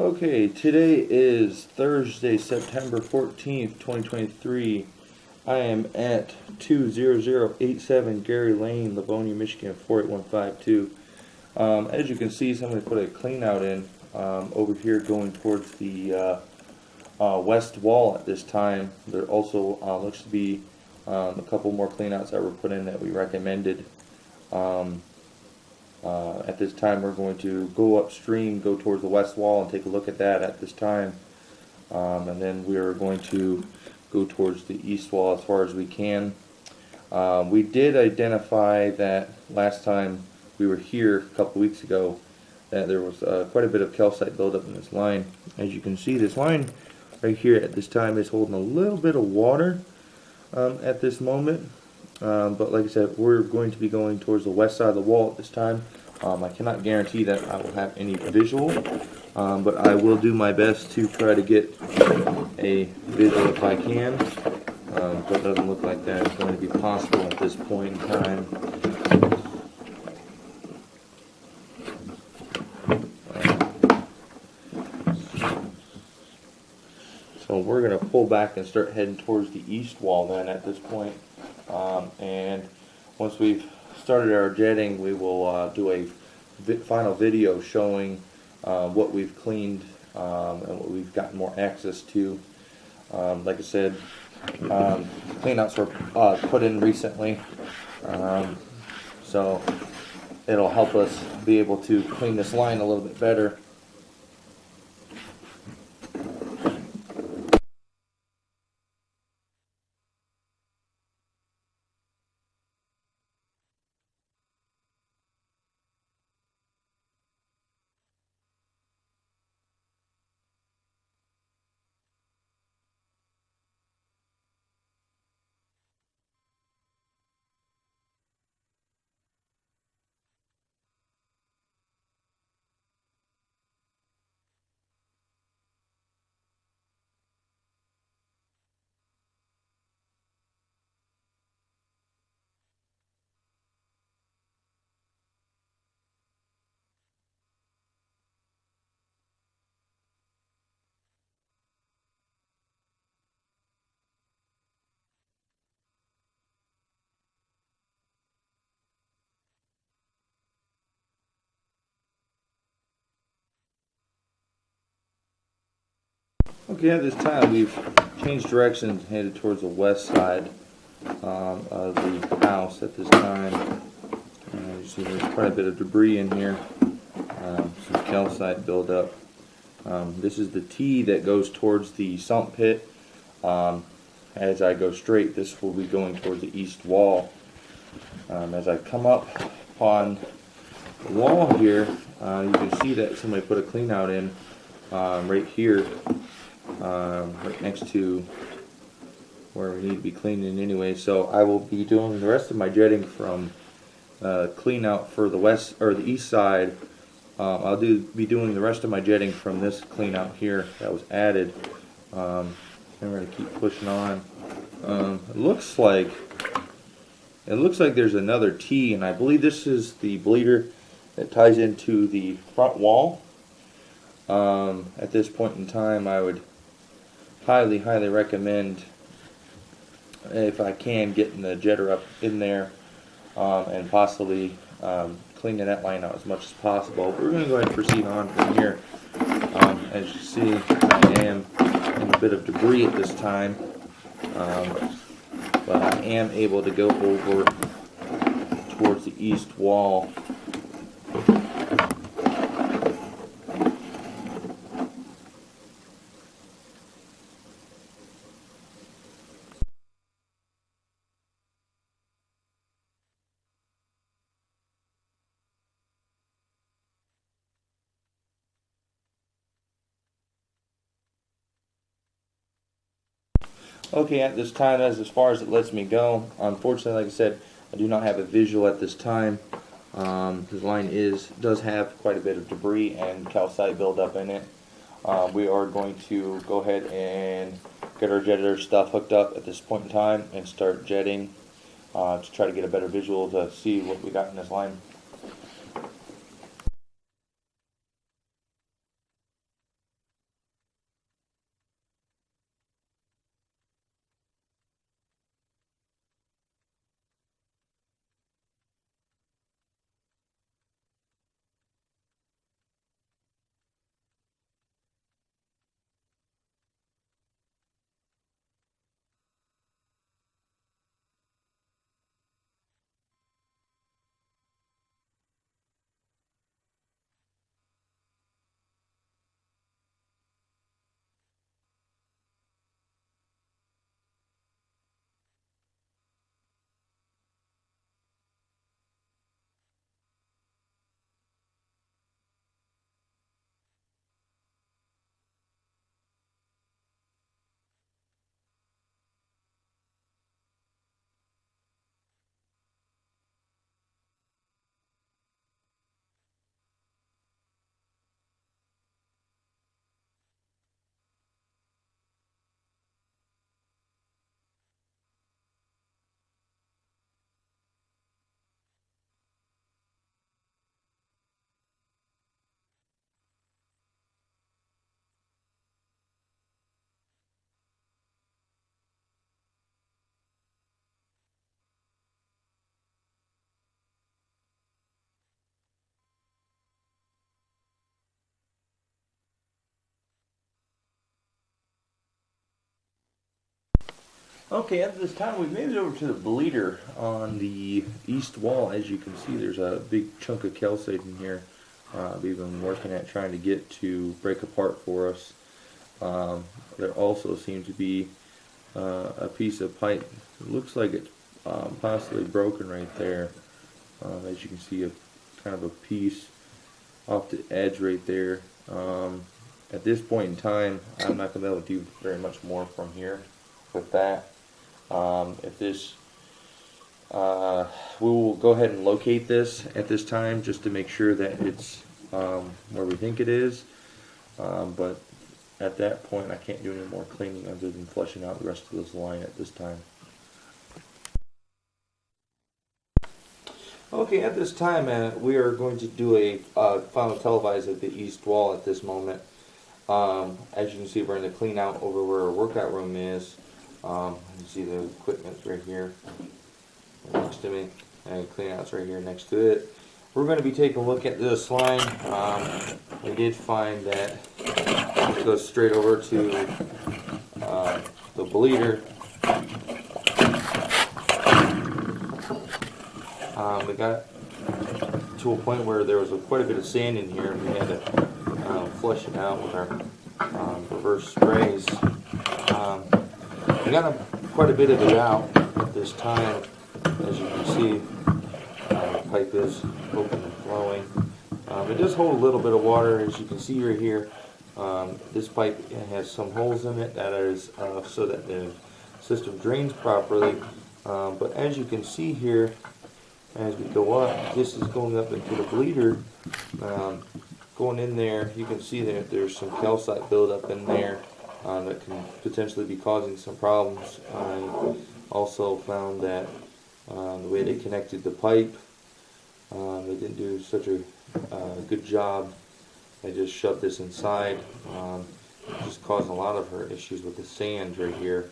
Okay, today is Thursday, September 14th, 2023. I am at 20087 Gary Lane, Livonia, Michigan, 48152. As you can see, somebody put a clean out in over here going towards the west wall at this time. There also looks to be a couple more clean outs that were put in that we recommended. At this time, we're going to go upstream, go towards the west wall, and take a look at that at this time. And then we are going to go towards the east wall as far as we can. We did identify that last time we were here a couple weeks ago that there was quite a bit of calcite buildup in this line. As you can see, this line right here at this time is holding a little bit of water at this moment. But like I said, we're going to be going towards the west side of the wall at this time. I cannot guarantee that I will have any visual, but I will do my best to try to get a visual if I can. But it doesn't look like that is going to be possible at this point in time. So we're going to pull back and start heading towards the east wall then at this point. And once we've started our jetting, we will do a final video showing what we've cleaned and what we've gotten more access to. Like I said, cleanouts were put in recently, so it'll help us be able to clean this line a little bit better. Okay, at this time we've changed directions, headed towards the west side of the house at this time. You see there's quite a bit of debris in here, some calcite buildup. This is the T that goes towards the sump pit. As I go straight, this will be going towards the east wall. As I come up on the wall here, you can see that somebody put a clean out in right here. Right next to where we need to be cleaning anyway. So I will be doing the rest of my jetting from clean out for the west or the east side. I'll be doing the rest of my jetting from this clean out here that was added. And we're going to keep pushing on. It looks like there's another T, and I believe this is the bleeder that ties into the front wall. At this point in time, I would highly recommend, if I can, getting the jetter up in there and possibly cleaning that line out as much as possible. But we're going to go ahead and proceed on from here. As you see, I am in a bit of debris at this time, but I am able to go over towards the east wall. Okay, at this time, that's as far as it lets me go. Unfortunately, like I said, I do not have a visual at this time. This line does have quite a bit of debris and calcite buildup in it. We are going to go ahead and get our jetter stuff hooked up at this point in time and start jetting to try to get a better visual to see what we got in this line. Okay, at this time we've made it over to the bleeder on the east wall. As you can see, there's a big chunk of calcite in here. We've been working at trying to get to break apart for us. There also seems to be a piece of pipe. It looks like it's possibly broken right there. As you can see, a kind of a piece off the edge right there. At this point in time, I'm not going to be able to do very much more from here with that. If this, we will go ahead and locate this at this time just to make sure that it's where we think it is. But at that point, I can't do any more cleaning other than flushing out the rest of this line at this time. Okay, at this time, we are going to do a final televise of the east wall at this moment. As you can see, we're in the clean out over where our workout room is. You can see the equipment right here next to me, and clean out's right here next to it. We're going to be taking a look at this line. We did find that it goes straight over to the bleeder. We got to a point where there was quite a bit of sand in here. We had to flush it out with our reverse sprays. We got quite a bit of it out at this time. As you can see, the pipe is open and flowing. It does hold a little bit of water, as you can see right here. This pipe has some holes in it that is so that the system drains properly. But as you can see here, as we go up, this is going up into the bleeder. Going in there, you can see that there's some calcite buildup in there that can potentially be causing some problems. I also found that the way they connected the pipe, they didn't do such a good job. They just shoved this inside. Just causing a lot of her issues with the sand right here.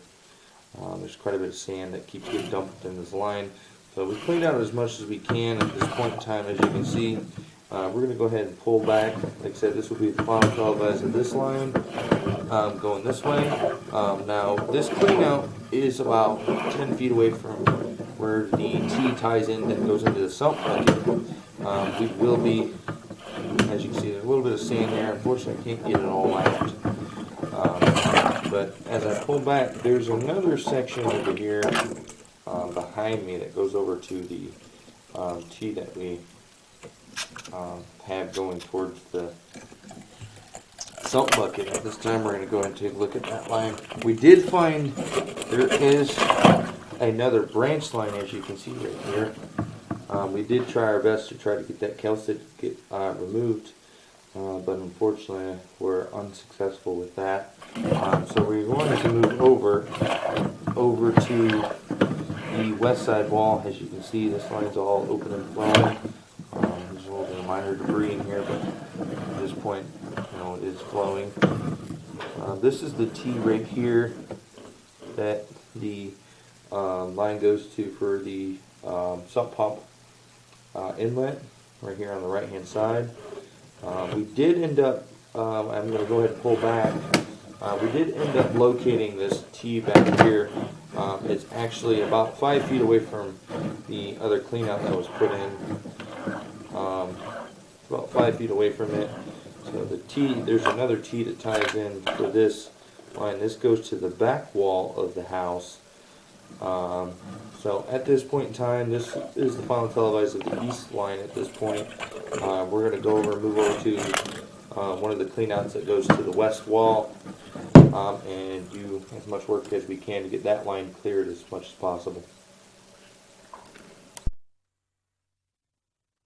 There's quite a bit of sand that keeps getting dumped in this line. So we cleaned out as much as we can at this point in time. As you can see, we're going to go ahead and pull back. Like I said, this will be the final televise of this line going this way. Now, this clean out is about 10 feet away from where the T ties in that goes into the sump bucket. We will be, as you can see, there's a little bit of sand there. Unfortunately, I can't get it all out. But as I pull back, there's another section over here behind me that goes over to the T that we have going towards the salt bucket. At this time, we're going to go ahead and take a look at that line. We did find there is another branch line, as you can see right here. We did try our best to try to get that calcite removed, but unfortunately we're unsuccessful with that. So we're going to move over to the west side wall. As you can see, this line's all open and flowing. There's a little bit of minor debris in here, but at this point, it is flowing. This is the T right here that the line goes to for the sump pump inlet, right here on the right hand side. We did end up, I'm going to go ahead and pull back. We did end up locating this T back here. It's actually about 5 feet away from the other cleanout that was put in. About 5 feet away from it. So the T, there's another T that ties in for this line. This goes to the back wall of the house. So at this point in time, this is the final televise of the east line at this point. We're going to go over and move over to one of the cleanouts that goes to the west wall and do as much work as we can to get that line cleared as much as possible.